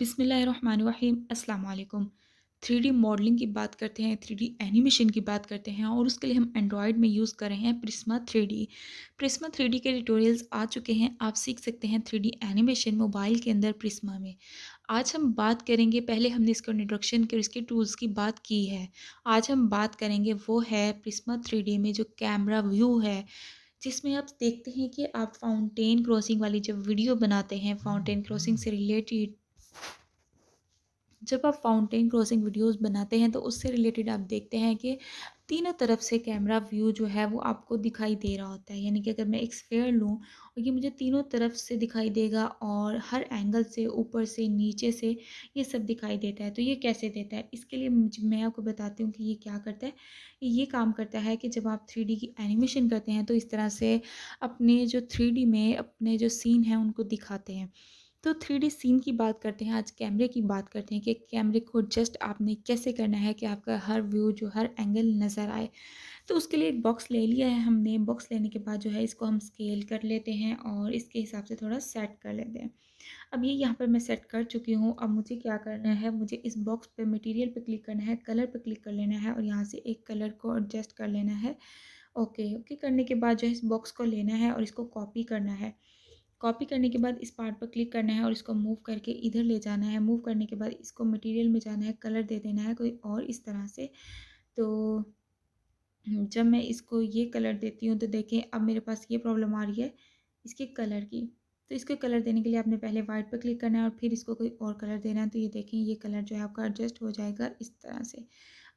बिस्मिल्लाहिर्रहमानिर्रहीम अस्सलाम वालेकुम। 3D मॉडलिंग की बात करते हैं, 3D एनिमेशन की बात करते हैं और उसके लिए हम एंड्रॉयड में यूज़ कर रहे हैं प्रिस्मा 3D। प्रिस्मा 3D के ट्यूटोरियल्स आ चुके हैं, आप सीख सकते हैं 3D एनिमेशन मोबाइल के अंदर प्रिस्मा में। आज हम बात करेंगे, पहले हमने इसका इंट्रोडक्शन के इसके टूल्स की बात की है। आज हम बात करेंगे वो है प्रिस्मा 3D में जो कैमरा व्यू है, जिसमें आप देखते हैं कि आप फाउंटेन क्रॉसिंग वाली जब वीडियो बनाते हैं, फाउंटेन क्रॉसिंग से रिलेटेड जब आप फाउंटेन क्रॉसिंग वीडियोस बनाते हैं तो उससे रिलेटेड आप देखते हैं कि तीनों तरफ से कैमरा व्यू जो है वो आपको दिखाई दे रहा होता है। यानी कि अगर मैं एक स्फेयर लूँ और ये मुझे तीनों तरफ से दिखाई देगा और हर एंगल से, ऊपर से, नीचे से ये सब दिखाई देता है। तो ये कैसे देता है? इसके लिए मैं आपको बताती हूँ कि ये क्या करता है। ये काम करता है कि जब आप 3D की एनिमेशन करते हैं तो इस तरह से अपने जो 3D में अपने जो सीन हैं उनको दिखाते हैं। तो 3D सीन की बात करते हैं, आज कैमरे की बात करते हैं कि कैमरे को एडजस्ट आपने कैसे करना है कि आपका हर व्यू जो हर एंगल नज़र आए। तो उसके लिए एक बॉक्स ले लिया है हमने, बॉक्स लेने के बाद जो है इसको हम स्केल कर लेते हैं और इसके हिसाब से थोड़ा सेट कर लेते हैं। अब ये यहाँ पर मैं सेट कर चुकी हूँ, अब मुझे क्या करना है, मुझे इस बॉक्स पे मटेरियल पे क्लिक करना है, कलर पे क्लिक कर लेना है और यहाँ से एक कलर को एडजस्ट कर लेना है। ओके करने के बाद जो है इस बॉक्स को लेना है और इसको कॉपी करना है। कॉपी करने के बाद इस पार्ट पर क्लिक करना है और इसको मूव करके इधर ले जाना है। मूव करने के बाद इसको मटेरियल में जाना है, कलर दे देना है कोई और इस तरह से। तो जब मैं इसको ये कलर देती हूँ तो देखें अब मेरे पास ये प्रॉब्लम आ रही है इसके कलर की। तो इसको कलर देने के लिए आपने पहले वाइट पर क्लिक करना है और फिर इसको कोई और कलर देना है। तो ये देखें ये कलर जो है आपका एडजस्ट हो जाएगा इस तरह से।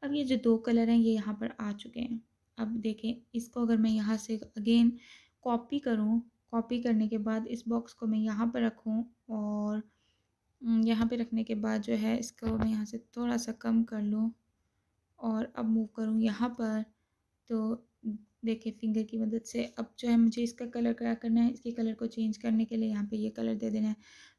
अब ये जो दो कलर हैं ये यहाँ पर आ चुके हैं। अब देखें इसको अगर मैं यहाँ से अगेन कॉपी करूँ, कॉपी करने के बाद इस बॉक्स को मैं यहाँ पर रखूँ और यहाँ पे रखने के बाद जो है इसको मैं यहाँ से थोड़ा सा कम कर लूँ और अब मूव करूँ यहाँ पर। तो देखिए फिंगर की मदद से अब जो है मुझे इसका कलर क्या करना है, इसके कलर को चेंज करने के लिए यहाँ पे ये कलर दे देना है।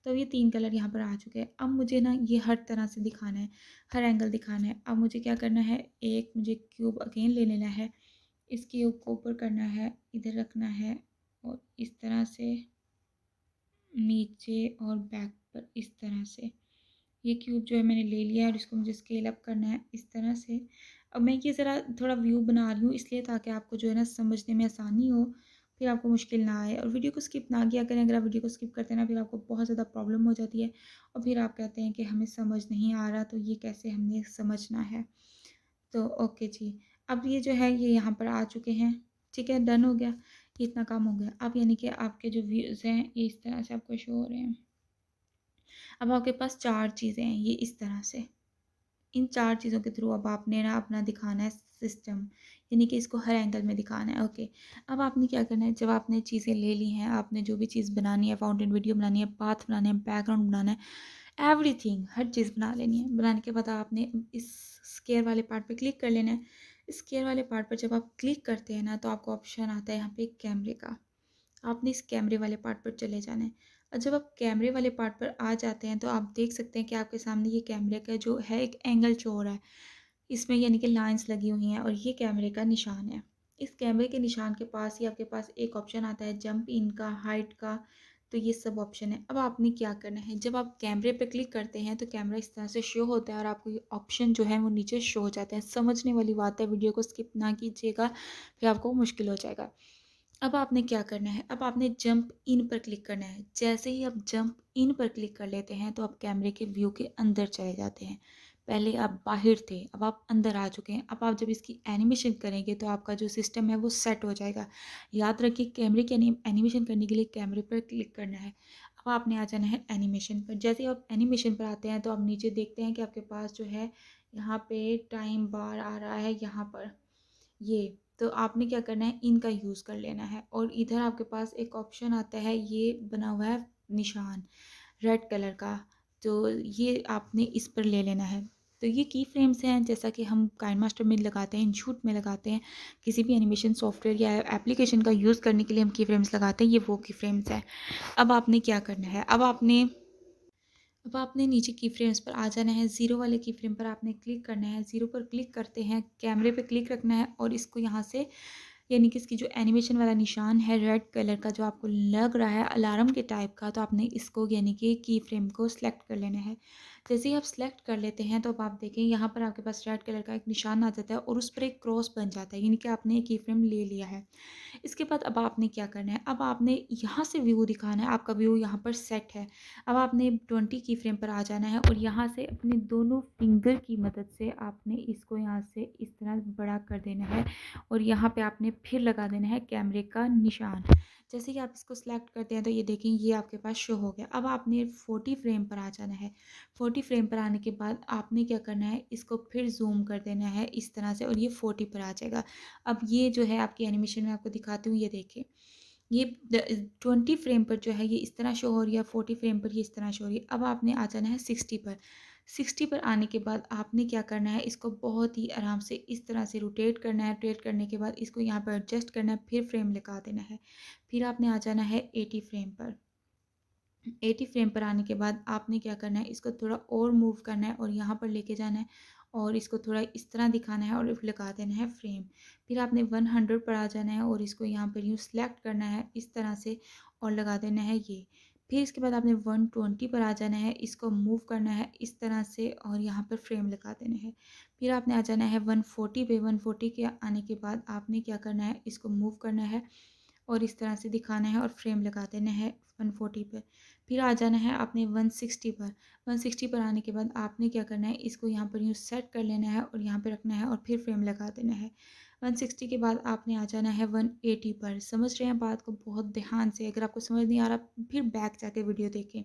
तो ये तीन कलर यहाँ पर आ चुके हैं। अब मुझे ना ये हर तरह से दिखाना है, हर एंगल दिखाना है। अब मुझे क्या करना है, एक मुझे क्यूब अगेन ले लेना है, इस क्यूब को ऊपर करना है, इधर रखना है और इस तरह से नीचे और बैक पर इस तरह से ये क्यूब जो है मैंने ले लिया है और इसको मुझे स्केल अप करना है इस तरह से। अब मैं ये ज़रा थोड़ा व्यू बना रही हूँ इसलिए ताकि आपको जो है ना समझने में आसानी हो, फिर आपको मुश्किल ना आए। और वीडियो को स्किप ना किया करें, अगर आप वीडियो को स्किप करते हैं ना फिर आपको बहुत ज़्यादा प्रॉब्लम हो जाती है और फिर आप कहते हैं कि हमें समझ नहीं आ रहा, तो ये कैसे हमने समझना है। तो ओके जी, अब ये जो है ये यहाँ पर आ चुके हैं। ठीक है, डन हो गया, ये इतना काम हो गया। अब यानी कि आपके जो व्यूज़ हैं ये इस तरह से आपको शो हो रहे हैं। अब आपके पास 4 चीज़ें हैं ये इस तरह से। इन 4 चीज़ों के थ्रू अब आपने ना अपना दिखाना है सिस्टम, यानी कि इसको हर एंगल में दिखाना है। ओके, अब आपने क्या करना है, जब आपने चीज़ें ले ली हैं, आपने जो भी चीज़ बनानी है, फाउंटेन वीडियो बनानी है, पाथ बनाना है, बैकग्राउंड बनाना है, एवरीथिंग हर चीज़ बना लेनी है। बनाने के बाद आपने इस स्क्वायर वाले पार्ट पे क्लिक कर लेना है। स्क्वायर वाले पार्ट पर जब आप क्लिक करते हैं ना तो आपको ऑप्शन आता है यहाँ पे कैमरे का। आपने इस कैमरे वाले पार्ट पर चले जाना है और जब आप कैमरे वाले पार्ट पर आ जाते हैं तो आप देख सकते हैं कि आपके सामने ये कैमरे का जो है एक एंगल शो हो रहा है। इसमें यानी कि लाइंस लगी हुई हैं और ये कैमरे का निशान है। इस कैमरे के निशान के पास ही आपके पास एक ऑप्शन आता है जंप इन का, हाइट का। तो ये सब ऑप्शन है। अब आपने क्या करना है, जब आप कैमरे पे क्लिक करते हैं तो कैमरा इस तरह से शो होता है और आपको ये ऑप्शन जो है वो नीचे शो हो जाते हैं। समझने वाली बात है, वीडियो को स्किप ना कीजिएगा, फिर आपको मुश्किल हो जाएगा। अब आपने क्या करना है, अब आपने जंप इन पर क्लिक करना है। जैसे ही आप जंप इन पर क्लिक कर लेते हैं तो आप कैमरे के व्यू के अंदर चले जाते हैं। पहले आप बाहर थे, अब आप अंदर आ चुके हैं। अब आप जब इसकी एनिमेशन करेंगे तो आपका जो सिस्टम है वो सेट हो जाएगा। याद रखिए कैमरे की एनिमेशन करने के लिए कैमरे पर क्लिक करना है। अब आपने आ जाना है एनिमेशन पर। जैसे ही आप एनिमेशन पर आते हैं तो आप नीचे देखते हैं कि आपके पास जो है यहाँ पे टाइम बार आ रहा है यहाँ पर ये। तो आपने क्या करना है, इनका यूज़ कर लेना है और इधर आपके पास एक ऑप्शन आता है ये बना हुआ है निशान रेड कलर का। तो ये आपने इस पर ले लेना है। तो ये की फ्रेम्स हैं, जैसा कि हम काइनमास्टर में लगाते हैं, इंशूट में लगाते हैं, किसी भी एनिमेशन सॉफ्टवेयर या एप्लीकेशन का यूज़ करने के लिए हम की फ्रेम्स लगाते हैं, ये वो की फ्रेम्स हैं। अब आपने क्या करना है, अब आपने नीचे की फ्रेम्स पर आ जाना है। ज़ीरो वाले की फ्रेम पर आपने क्लिक करना है। ज़ीरो पर क्लिक करते हैं, कैमरे पे क्लिक रखना है और इसको यहाँ से यानी कि इसकी जो एनिमेशन वाला निशान है रेड कलर का जो आपको लग रहा है अलार्म के टाइप का, तो आपने इसको यानी कि की फ्रेम को सिलेक्ट कर लेना है। जैसे ही आप सिलेक्ट कर लेते हैं तो अब आप देखें यहाँ पर आपके पास रेड कलर का एक निशान आ जाता है और उस पर एक क्रॉस बन जाता है, यानी कि आपने की फ्रेम ले लिया है। इसके बाद अब आपने क्या करना है, अब आपने यहाँ से व्यू दिखाना है, आपका व्यू यहाँ पर सेट है। अब आपने 20 की फ्रेम पर आ जाना है और यहाँ से अपने दोनों फिंगर की मदद से आपने इसको यहाँ से इस तरह बड़ा कर देना है और यहाँ पे आपने फिर लगा देना है कैमरे का निशान। जैसे कि आप इसको सिलेक्ट करते हैं तो ये देखें ये आपके पास शो हो गया। अब आपने 40 फ्रेम पर आ जाना है। 40 फ्रेम पर आने के बाद आपने क्या करना है, इसको फिर जूम कर देना है इस तरह से और ये 40 पर आ जाएगा। अब ये जो है आपकी एनिमेशन में आपको दिखाती हूँ, ये देखिए ये 20 फ्रेम पर जो है ये इस तरह शो हो रही है, 40 फ्रेम पर ये इस तरह शो हो रही है। अब आपने आ जाना है 60 पर। 60 पर आने के बाद आपने क्या करना है, इसको बहुत ही आराम से इस तरह से रोटेट करना है। रोटेट करने के बाद इसको यहाँ पर एडजस्ट करना है, फिर फ्रेम लगा देना है। फिर आपने आ जाना है 80 फ्रेम पर। 80 फ्रेम पर आने के बाद आपने क्या करना है, इसको थोड़ा और मूव करना है और यहाँ पर लेके जाना है और इसको थोड़ा इस तरह दिखाना है और लगा देना है फ्रेम। फिर आपने 100 पर आ जाना है और इसको यहाँ पर यूँ सेलेक्ट करना है इस तरह से और लगा देना है ये। फिर इसके बाद आपने 120 पर आ जाना है, इसको मूव करना है इस तरह से और यहाँ पर फ्रेम लगा देना है। फिर आपने आ जाना है 140 पे। 140 के आने के बाद आपने क्या करना है, इसको मूव करना है और इस तरह से दिखाना है और फ्रेम लगा देना है 140 पर। फिर आ जाना है आपने 160 पर। 160 पर आने के बाद आपने क्या करना है, इसको यहाँ पर यूँ सेट कर लेना है और यहाँ पर रखना है और फिर फ्रेम लगा देना है। 160 के बाद आपने आ जाना है 180 पर। समझ रहे हैं बात को बहुत ध्यान से, अगर आपको समझ नहीं आ रहा फिर बैक जाके वीडियो देखें।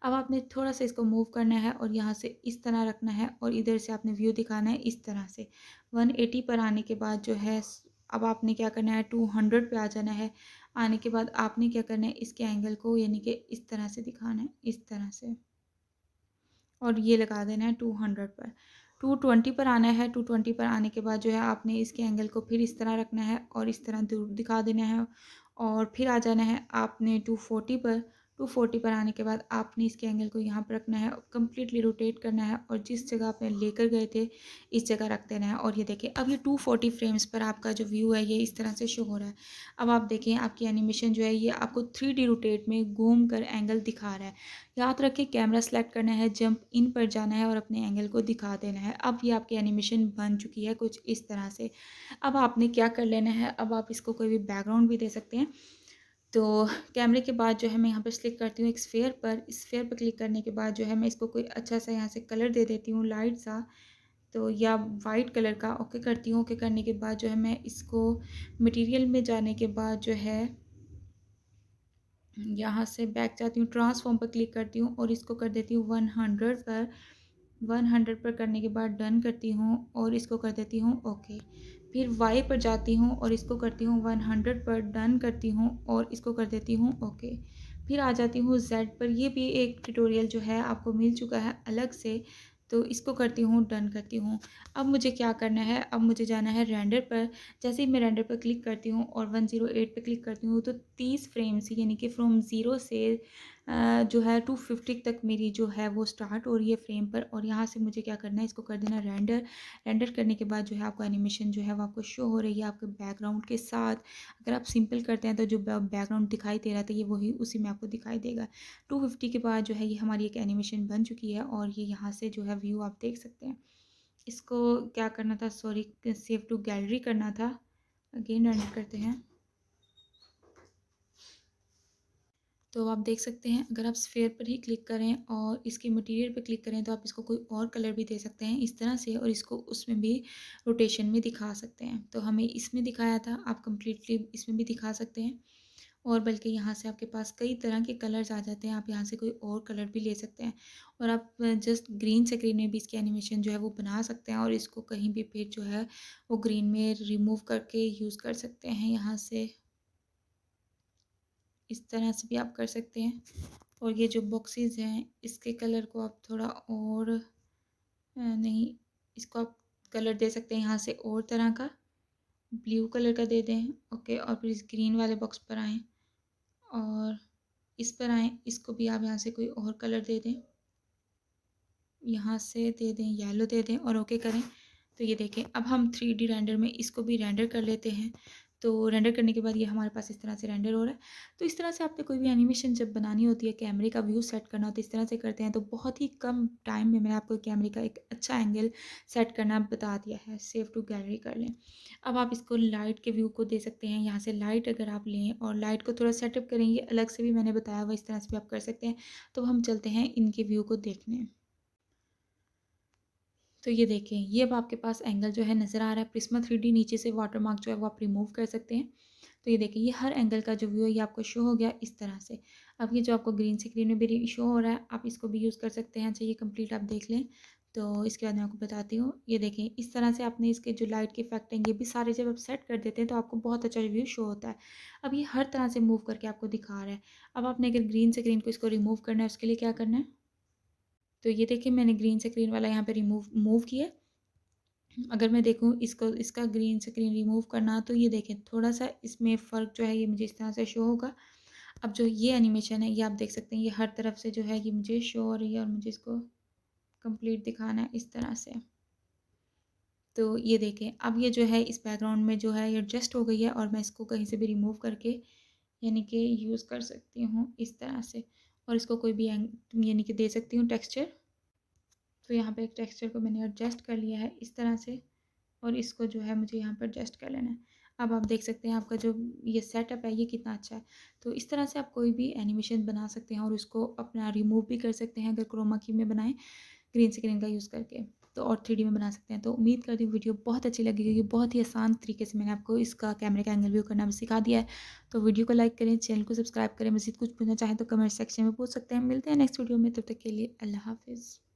अब आपने थोड़ा सा इसको मूव करना है और यहाँ से इस तरह रखना है और इधर से आपने व्यू दिखाना है इस तरह से। 180 पर आने के बाद जो है अब आपने क्या करना है, 200 पे आ जाना है। आने के बाद आपने क्या करना है, इसके एंगल को यानी कि इस तरह से दिखाना है इस तरह से और ये लगा देना है 200 पर। 220 पर आना है। 220 पर आने के बाद जो है आपने इसके एंगल को फिर इस तरह रखना है और इस तरह दूर दिखा देना है और फिर आ जाना है आपने 240 पर। 240 पर आने के बाद आपने इसके एंगल को यहाँ पर रखना है, कम्प्लीटली रोटेट करना है और जिस जगह आपने लेकर गए थे इस जगह रख देना है। और ये देखिए अब ये 240 फ्रेम्स पर आपका जो व्यू है ये इस तरह से शो हो रहा है। अब आप देखें आपकी एनिमेशन जो है ये आपको 3D रोटेट में घूम कर एंगल दिखा रहा है। याद रखें कैमरा सेलेक्ट करना है, जंप इन पर जाना है और अपने एंगल को दिखा देना है। अब ये आपकी एनिमेशन बन चुकी है कुछ इस तरह से। अब आपने क्या कर लेना है, अब आप इसको कोई भी बैकग्राउंड भी दे सकते हैं। तो कैमरे के बाद जो है मैं यहाँ पर क्लिक करती हूँ एक स्फेयर पर। इस स्फेयर पर क्लिक करने के बाद जो है मैं इसको कोई अच्छा सा यहाँ से कलर दे देती हूँ लाइट सा, तो या वाइट कलर का। ओके करती हूँ। ओके करने के बाद जो है मैं इसको मटेरियल में जाने के बाद जो है यहाँ से बैक जाती हूँ, ट्रांसफॉर्म पर क्लिक करती हूँ और इसको कर देती हूँ 100 पर। 100 पर करने के बाद डन करती हूँ और इसको कर देती हूँ ओके। फिर वाई पर जाती हूँ और इसको करती हूँ 100 पर, डन करती हूँ और इसको कर देती हूँ ओके। फिर आ जाती हूँ जेड पर। ये भी एक ट्यूटोरियल जो है आपको मिल चुका है अलग से, तो इसको करती हूँ, डन करती हूँ। अब मुझे क्या करना है, अब मुझे जाना है रेंडर पर। जैसे ही मैं रेंडर पर क्लिक करती हूँ और 108 पे क्लिक करती हूँ तो 30 फ्रेम्स यानी कि फ्रॉम ज़ीरो से जो है 250 तक मेरी जो है वो स्टार्ट हो रही है फ्रेम पर। और यहाँ से मुझे क्या करना है, इसको कर देना रेंडर। रेंडर करने के बाद जो है आपको एनिमेशन जो है वो आपको शो हो रही है आपके बैकग्राउंड के साथ। अगर आप सिंपल करते हैं तो जो बैकग्राउंड दिखाई दे रहा था ये वही उसी में आपको दिखाई देगा। 250 के बाद जो है ये हमारी एक एनिमेशन बन चुकी है और ये यहाँ से जो है व्यू आप देख सकते हैं। इसको क्या करना था, सॉरी, सेव टू गैलरी करना था। अगेन रेंडर करते हैं। तो आप देख सकते हैं अगर आप स्फेयर पर ही क्लिक करें और इसके मटेरियल पर क्लिक करें तो आप इसको कोई और कलर भी दे सकते हैं इस तरह से और इसको उसमें भी रोटेशन में दिखा सकते हैं। तो हमें इसमें दिखाया था, आप कम्प्लीटली इसमें भी दिखा सकते हैं। और बल्कि यहाँ से आपके पास कई तरह के कलर्स आ जाते हैं, आप यहाँ से कोई और कलर भी ले सकते हैं। और आप जस्ट ग्रीन स्क्रीन में भी इसकी एनिमेशन जो है वो बना सकते हैं और इसको कहीं भी फिर जो है वो ग्रीन में रिमूव करके यूज़ कर सकते हैं। यहाँ से इस तरह से भी आप कर सकते हैं। और ये जो बॉक्सेस हैं इसके कलर को आप थोड़ा और नहीं, इसको आप कलर दे सकते हैं यहाँ से और तरह का, ब्लू कलर का दे दें। ओके, और फिर इस ग्रीन वाले बॉक्स पर आएँ और इस पर आएँ, इसको भी आप यहाँ से कोई और कलर दे दें, यहाँ से दे दें येलो दे दें और ओके करें। तो ये देखें अब हम 3D रेंडर में इसको भी रेंडर कर लेते हैं। तो रेंडर करने के बाद ये हमारे पास इस तरह से रेंडर हो रहा है। तो इस तरह से आपने कोई भी एनिमेशन जब बनानी होती है, कैमरे का व्यू सेट करना होता है, इस तरह से करते हैं तो बहुत ही कम टाइम में मैंने आपको कैमरे का एक अच्छा एंगल सेट करना बता दिया है। सेव टू गैलरी कर लें। अब आप इसको लाइट के व्यू को दे सकते हैं। यहाँ से लाइट अगर आप लें और लाइट को थोड़ा सेटअप करेंगे, अलग से भी मैंने बताया हुआ, इस तरह से भी आप कर सकते हैं। तो हम चलते हैं इनके व्यू को देखने। तो ये देखें, ये अब आपके पास एंगल जो है नज़र आ रहा है। प्रिज्मा 3D नीचे से वाटरमार्क जो है वो आप रिमूव कर सकते हैं। तो ये देखिए, ये हर एंगल का जो व्यू है ये आपको शो हो गया इस तरह से। अब ये जो आपको ग्रीन स्क्रीन में भी शो हो रहा है, आप इसको भी यूज़ कर सकते हैं। अच्छा, ये कंप्लीट आप देख लें। तो इसके बाद मैं आपको बताती हूँ। ये देखें, इस तरह से आपने इसके जो लाइट के इफेक्ट हैं ये भी सारे जब आप सेट कर देते हैं तो आपको बहुत अच्छा व्यू शो होता है। अब ये हर तरह से मूव करके आपको दिखा रहा है। अब आपने अगर ग्रीन स्क्रीन को इसको रिमूव करना है, उसके लिए क्या करना है? तो ये देखिए, मैंने ग्रीन स्क्रीन वाला यहाँ पे मूव किया। अगर मैं देखूँ इसको, इसका ग्रीन स्क्रीन रिमूव करना, तो ये देखें थोड़ा-सा इसमें फ़र्क जो है ये मुझे इस तरह से शो होगा। अब जो ये एनिमेशन है ये आप देख सकते हैं, ये हर तरफ से जो है ये मुझे शो हो रही है और मुझे इसको कंप्लीट दिखाना है इस तरह से। तो ये देखें, अब ये जो है इस बैकग्राउंड में जो है ये एडजस्ट हो गई है और मैं इसको कहीं से भी रिमूव करके यानी कि यूज़ कर सकती हूँ इस तरह से, और इसको कोई भी यानी कि दे सकती हूँ टेक्सचर। तो यहाँ पे एक टेक्सचर को मैंने एडजस्ट कर लिया है इस तरह से, और इसको जो है मुझे यहाँ पर एडजस्ट कर लेना है। अब आप देख सकते हैं आपका जो ये सेटअप है ये कितना अच्छा है। तो इस तरह से आप कोई भी एनिमेशन बना सकते हैं और उसको अपना रिमूव भी कर सकते हैं अगर क्रोमा की में बनाएं, ग्रीन स्क्रीन का यूज़ करके। तो और 3D में बना सकते हैं। तो उम्मीद करती हूँ वीडियो बहुत अच्छी लगी, क्योंकि बहुत ही आसान तरीके से मैंने आपको इसका कैमरे का एंगल व्यू करना भी सिखा दिया है। तो वीडियो को लाइक करें, चैनल को सब्सक्राइब करें। मज़ीद कुछ पूछना चाहें तो कमेंट सेक्शन में पूछ सकते हैं। मिलते हैं नेक्स्ट वीडियो में, तब तक के लिए अल्लाह हाफ़िज़।